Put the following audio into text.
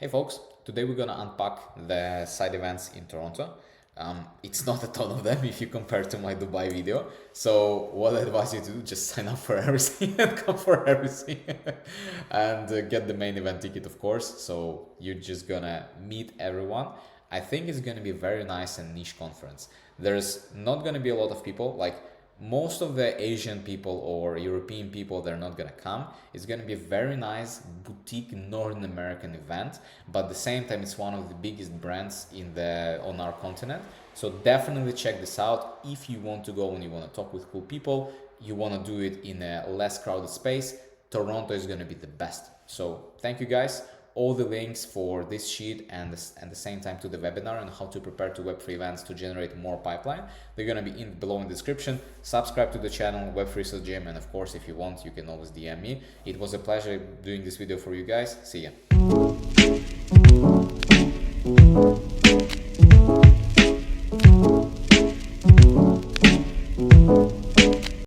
Hey folks, today we're gonna unpack the side events in Toronto. It's not a ton of them if you compare to my Dubai video. So what I advise you to do, just sign up for everything and come for everything. And get the main event ticket, of course. So you're just gonna meet everyone. I think it's gonna be a very nice and niche conference. There's not gonna be a lot of people, like most of the Asian people or European people, they're not gonna come. It's gonna be a very nice boutique Northern American event, but at the same time it's one of the biggest brands on our continent. So definitely check this out if you want to go and you want to talk with cool people, you want to do it in a less crowded space. Toronto is gonna be the best. So thank you guys. All the links for this sheet and the same time to the webinar and how to prepare to Web3 events to generate more pipeline, they're going to be below in the description. Subscribe to the channel, Web3 Gym, and of course, if you want, you can always DM me. It was a pleasure doing this video for you guys. See ya.